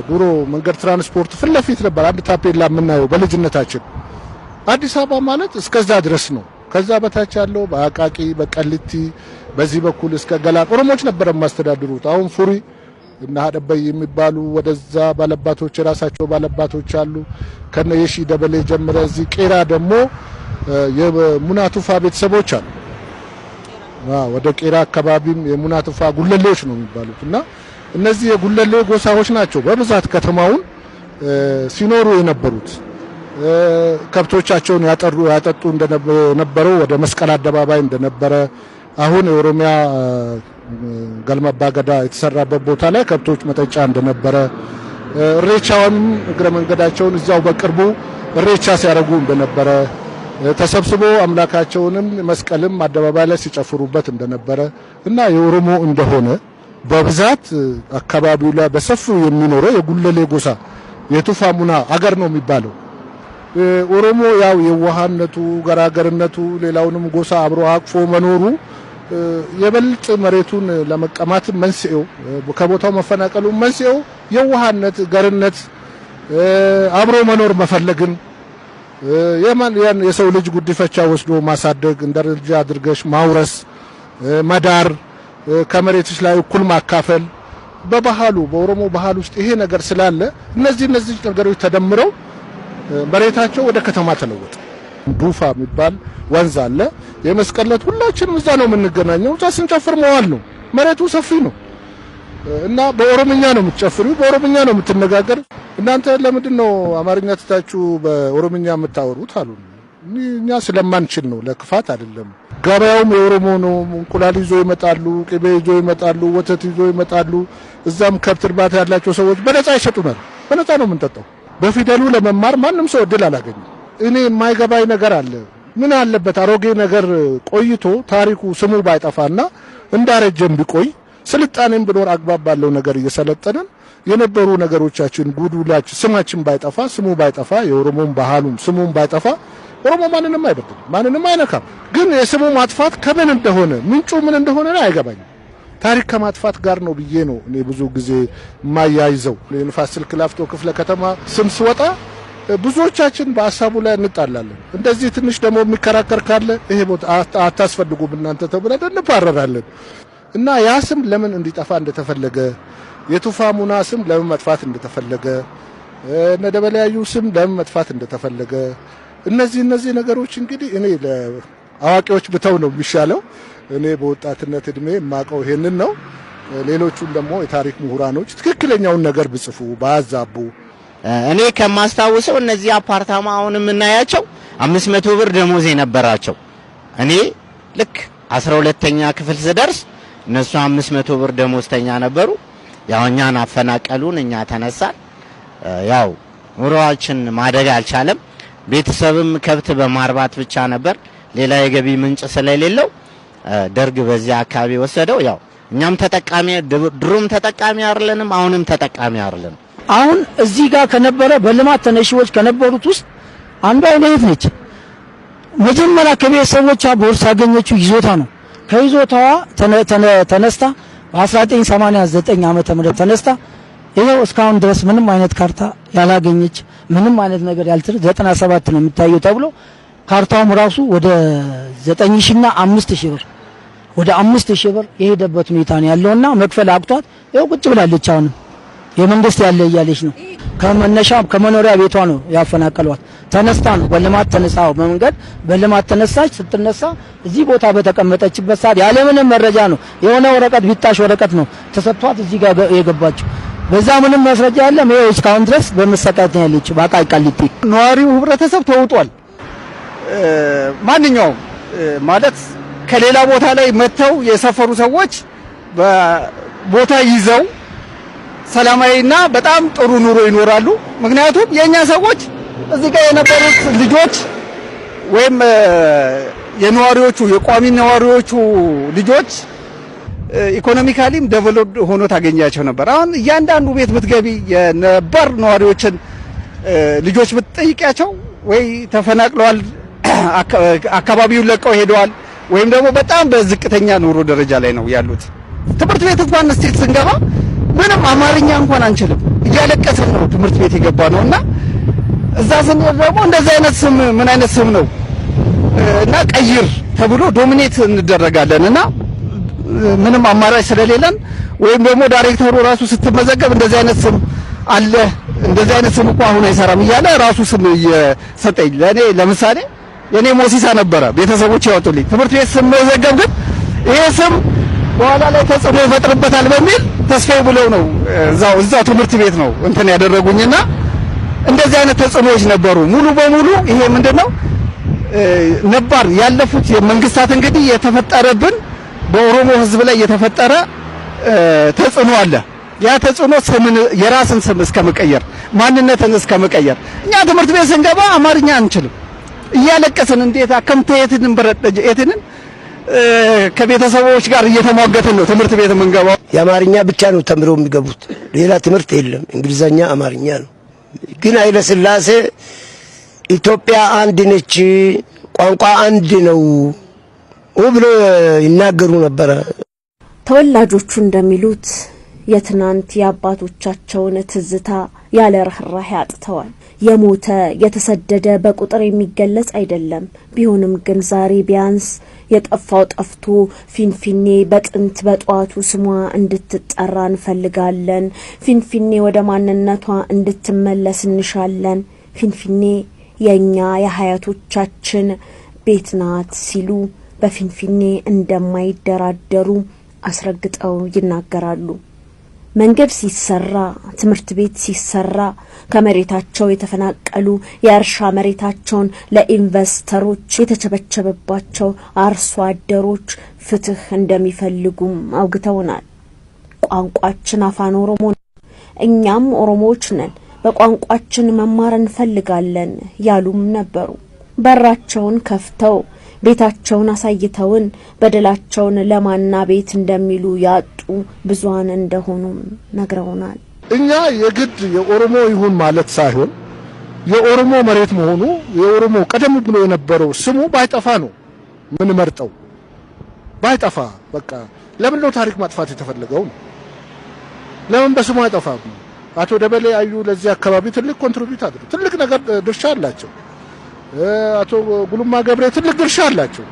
ድሮ መንገድ ትራንስፖርት ፍለፊት ነበር አንድ ታፔላ የምናየው በልጅነታችን። አዲስ አበባ ማለት እስከዛ ድረስ ነው። ከዛ በታች ያለው በአቃቂ በቀልቲ በዚህ በኩል እስከ ገላ ኦሮሞች ነበር ማስተዳድሩት። አሁን ፉሪ እና ሀደበይ የሚባሉ ወደዛ ባለባቶች ራሳቸው ባለባቶች አሉ። ከነ የሺ ደበሌ ጀምረ እዚህ ቄራ ደግሞ የሙናቱፋ ቤተሰቦች አሉ። ወደ ቄራ አካባቢም የሙናቱፋ ጉለሌዎች ነው የሚባሉት እና እነዚህ የጉለሌ ጎሳዎች ናቸው በብዛት ከተማውን ሲኖሩ የነበሩት። ከብቶቻቸውን ያጠጡ እንደነበረው ወደ መስቀል አደባባይ እንደነበረ አሁን የኦሮሚያ ገልመባ ገዳ የተሰራበት ቦታ ላይ ከብቶች መጠጫ እንደነበረ እሬቻውን እግረ መንገዳቸውን እዛው በቅርቡ እሬቻ ሲያረጉ እንደነበረ ተሰብስቦ አምላካቸውንም መስቀልም አደባባይ ላይ ሲጨፍሩበት እንደነበረ እና የኦሮሞ እንደሆነ በብዛት አካባቢው ላይ በሰፊው የሚኖረው የጉለሌ ጎሳ የቱፋሙና አገር ነው የሚባለው። ኦሮሞ ያው የዋሃነቱ ገራገርነቱ ሌላውንም ጎሳ አብሮ አቅፎ መኖሩ የበልጥ መሬቱን ለመቀማት መንስኤው ከቦታው መፈናቀሉ መንስኤው የዋሃነት ገርነት አብሮ መኖር መፈለግን ያን የሰው ልጅ ጉዲፈቻ ወስዶ ማሳደግ እንደርጃ አድርገሽ ማውረስ መዳር ከመሬትሽ ላይ እኩል ማካፈል በባህሉ በኦሮሞ ባህል ውስጥ ይሄ ነገር ስላለ እነዚህ ነገሮች ተደምረው መሬታቸው ወደ ከተማ ተለወጠ። ዱፋ የሚባል ወንዝ አለ። የመስቀለት ሁላችንም እዛ ነው የምንገናኘው። እዛ ስንጨፍር መዋል ነው። መሬቱ ሰፊ ነው እና በኦሮምኛ ነው የምትጨፍሪው፣ በኦሮምኛ ነው የምትነጋገር። እናንተ ለምንድን ነው አማርኛ ትታችሁ በኦሮምኛ የምታወሩት አሉ። እኛ ስለማንችል ነው፣ ለክፋት አይደለም። ገበያውም የኦሮሞ ነው። እንቁላል ይዞ ይመጣሉ፣ ቅቤ ይዞ ይመጣሉ፣ ወተት ይዞ ይመጣሉ። እዛም ከብት እርባታ ያላቸው ሰዎች በነፃ ይሸጡናል። በነፃ ነው የምንጠጣው። በፊደሉ ለመማር ማንም ሰው እድል አላገኘም። እኔ የማይገባኝ ነገር አለ። ምን አለበት አሮጌ ነገር ቆይቶ ታሪኩ ስሙ ባይጠፋና እንዳረጀም ቢቆይ ስልጣኔም ብኖር አግባብ ባለው ነገር እየሰለጠነን የነበሩ ነገሮቻችን ጉዱላችን ስማችን ባይጠፋ ስሙ ባይጠፋ የኦሮሞን ባህሉም ስሙም ባይጠፋ ኦሮሞ ማንንም አይበድልም፣ ማንንም አይነካም። ግን የስሙ ማጥፋት ከምን እንደሆነ ምንጩ ምን እንደሆነ አይገባኝም። ታሪክ ከማጥፋት ጋር ነው ብዬ ነው እኔ ብዙ ጊዜ ማያይዘው። ለንፋስ ስልክ ላፍቶ ክፍለ ከተማ ስም ሲወጣ ብዙዎቻችን በሐሳቡ ላይ እንጣላለን። እንደዚህ ትንሽ ደግሞ የሚከራከር ካለ ይሄ ቦታ አታስፈልጉም እናንተ ተብለን እንባረራለን። እና ያ ስም ለምን እንዲጠፋ እንደተፈለገ የቱፋሙና ስም ለምን መጥፋት እንደተፈለገ ነደበላዩ ስም ለምን መጥፋት እንደተፈለገ እነዚህ ነገሮች እንግዲህ እኔ ለአዋቂዎች ብተው ነው የሚሻለው። እኔ በወጣትነት እድሜ ማቀው ይሄንን ነው። ሌሎቹም ደግሞ የታሪክ ምሁራኖች ትክክለኛውን ነገር ብጽፉ ባያዛቡ። እኔ ከማስታውሰው እነዚህ አፓርታማ አሁን የምናያቸው 500 ብር ደሞዝ የነበራቸው እኔ ልክ 12ኛ ክፍል ስደርስ እነሱ 500 ብር ደሞዝተኛ ነበሩ። ያው እኛን አፈናቀሉን፣ እኛ ተነሳን። ያው ኑሮአችን ማደግ አልቻለም። ቤተሰብም ከብት በማርባት ብቻ ነበር፣ ሌላ የገቢ ምንጭ ስለሌለው ደርግ በዚያ አካባቢ ወሰደው። ያው እኛም ተጠቃሚ ድሮም ተጠቃሚ አይደለንም፣ አሁንም ተጠቃሚ አይደለንም። አሁን እዚህ ጋር ከነበረ በልማት ተነሺዎች ከነበሩት ውስጥ አንዷ እኔት ነች። መጀመሪያ ከቤተሰቦቿ ቦርሳ ያገኘችው ይዞታ ነው። ከይዞታዋ ተነስታ በ1989 ዓመተ ምህረት ተነስታ ይሄው እስካሁን ድረስ ምንም አይነት ካርታ ያላገኘች ምንም አይነት ነገር ያልተረ 97 ነው የሚታየው ተብሎ ካርታውም ራሱ ወደ 9000 እና 5000 ብር ወደ 5000 ብር የሄደበት ሁኔታ ነው ያለውና መክፈል አቅቷት ይሄው ቁጭ ብላለች። አሁን የመንግስት ያለ እያለች ነው። ከመነሻው ከመኖሪያ ቤቷ ነው ያፈናቀሏት። ተነስታ ነው በልማት ተነሳው በመንገድ በልማት ተነሳች። ስትነሳ እዚህ ቦታ በተቀመጠችበት ሰዓት ያለምንም መረጃ ነው የሆነ ወረቀት ቢታሽ ወረቀት ነው ተሰጥቷት እዚህ ጋር የገባችው። በዛ ምንም ማስረጃ የለም። ይሄው እስካሁን ድረስ በመሰቃየት ነው ያለችው። በአቃቂ ቃሊቲ ነዋሪው ህብረተሰብ ተውጧል። ማንኛውም ማለት ከሌላ ቦታ ላይ መተው የሰፈሩ ሰዎች በቦታ ይዘው ሰላማዊና በጣም ጥሩ ኑሮ ይኖራሉ። ምክንያቱም የኛ ሰዎች እዚህ ጋር የነበሩት ልጆች ወይም የነዋሪዎቹ የቋሚ ነዋሪዎቹ ልጆች ኢኮኖሚካሊም ዴቨሎፕድ ሆኖ ታገኛቸው ነበር። አሁን እያንዳንዱ ቤት ብትገቢ የነባር ነዋሪዎችን ልጆች ብትጠይቂያቸው ወይ ተፈናቅለዋል፣ አካባቢውን ለቀው ሄደዋል፣ ወይም ደግሞ በጣም በዝቅተኛ ኑሮ ደረጃ ላይ ነው ያሉት። ትምህርት ቤት እንኳን ስንገባ ምንም አማርኛ እንኳን አንችልም እያለቀስን ነው ትምህርት ቤት የገባ ነውና እዛ ስንሄድ ደግሞ እንደዚህ አይነት ስም ምን አይነት ስም ነው እና ቀይር ተብሎ ዶሚኔት እንደረጋለንና ምንም አማራጭ ስለሌለን ወይም ደግሞ ዳይሬክተሩ ራሱ ስትመዘገብ እንደዚህ አይነት ስም አለ እንደዚህ አይነት ስም እኮ አሁን አይሰራም እያለ ራሱ ስም እየሰጠኝ ለኔ ለምሳሌ የኔ ሞሲሳ ነበረ ቤተሰቦች ያወጡልኝ ትምህርት ቤት ስም መዘገብ ግን ይሄ ስም በኋላ ላይ ተጽዕኖ ይፈጥርበታል በሚል ተስፋዬ ብለው ነው እዛው ትምህርት ቤት ነው እንትን ያደረጉኝና እንደዚህ አይነት ተጽዕኖዎች ነበሩ ሙሉ በሙሉ ይሄ ምንድነው ነባር ያለፉት የመንግስታት እንግዲህ የተፈጠረብን በኦሮሞ ህዝብ ላይ የተፈጠረ ተጽዕኖ አለ ያ ተጽዕኖ ስምን የራስን ስም እስከመቀየር ማንነትን እስከመቀየር እኛ ትምህርት ቤት ስንገባ አማርኛ አንችልም እያለቀስን እንዴት አከምተየትን በረደጀ እየተንን ከቤተሰቦች ጋር እየተሟገትን ነው ትምህርት ቤት የምንገባው የአማርኛ ብቻ ነው ተምረው የሚገቡት ሌላ ትምህርት የለም እንግሊዘኛ አማርኛ ነው ግን ኃይለ ሥላሴ ኢትዮጵያ አንድ ነች ቋንቋ አንድ ነው ብሎ ይናገሩ ነበር ተወላጆቹ እንደሚሉት የትናንት የአባቶቻቸውን ትዝታ ያለ ርህራሄ አጥተዋል የሞተ የተሰደደ በቁጥር የሚገለጽ አይደለም ቢሆንም ግን ዛሬ ቢያንስ የጠፋው ጠፍቶ ፊንፊኔ በጥንት በጧቱ ስሟ እንድትጠራ እንፈልጋለን ፊንፊኔ ወደ ማንነቷ እንድትመለስ እንሻለን ፊንፊኔ የኛ የሀያቶቻችን ቤት ናት ሲሉ በፊንፊኔ እንደማይደራደሩ አስረግጠው ይናገራሉ መንገድ ሲሰራ ትምህርት ቤት ሲሰራ ከመሬታቸው የተፈናቀሉ የእርሻ መሬታቸውን ለኢንቨስተሮች የተቸበቸበባቸው አርሶ አደሮች ፍትህ እንደሚፈልጉም አውግተውናል ቋንቋችን አፋን ኦሮሞ እኛም ኦሮሞዎች ነን በቋንቋችን መማር እንፈልጋለን ያሉም ነበሩ በራቸውን ከፍተው ቤታቸውን አሳይተውን በደላቸውን ለማና ቤት እንደሚሉ ያጡ ብዙሃን እንደሆኑም ነግረውናል እኛ የግድ የኦሮሞ ይሁን ማለት ሳይሆን የኦሮሞ መሬት መሆኑ የኦሮሞ ቀደም ብሎ የነበረው ስሙ ባይጠፋ ነው ምን መርጠው ባይጠፋ በቃ ለምን ነው ታሪክ ማጥፋት የተፈለገው ለምን በስሙ አይጠፋም አቶ ደበሌ አዩ ለዚህ አካባቢ ትልቅ ኮንትሪቢዩት አድርገው ትልቅ ነገር ድርሻ አላቸው አቶ ጉሉማ ገብሬ ትልቅ ድርሻ አላቸው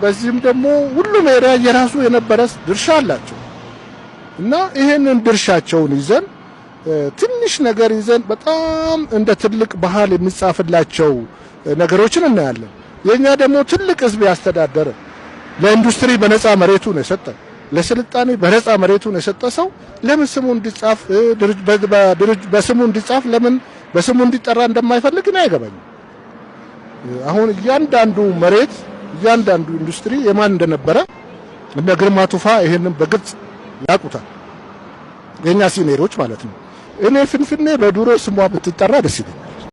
በዚህም ደግሞ ሁሉም ኤሪያ የራሱ የነበረ ድርሻ አላቸው እና ይሄንን ድርሻቸውን ይዘን ትንሽ ነገር ይዘን በጣም እንደ ትልቅ ባህል የሚጻፍላቸው ነገሮችን እናያለን የኛ ደግሞ ትልቅ ህዝብ ያስተዳደረ ለኢንዱስትሪ በነፃ መሬቱን የሰጠ ለስልጣኔ በነፃ መሬቱን የሰጠ ሰው ለምን ስሙ እንዲጻፍ በስሙ እንዲጻፍ ለምን በስሙ እንዲጠራ እንደማይፈልግ ነው አይገባኝም አሁን እያንዳንዱ መሬት እያንዳንዱ ኢንዱስትሪ የማን እንደነበረ እነ ግርማ ቱፋ ይሄንን በግልጽ ያቁታል የኛ ሲኒየሮች ማለት ነው እኔ ፍንፍኔ በዱሮ ስሟ ብትጠራ ደስ ይለኛል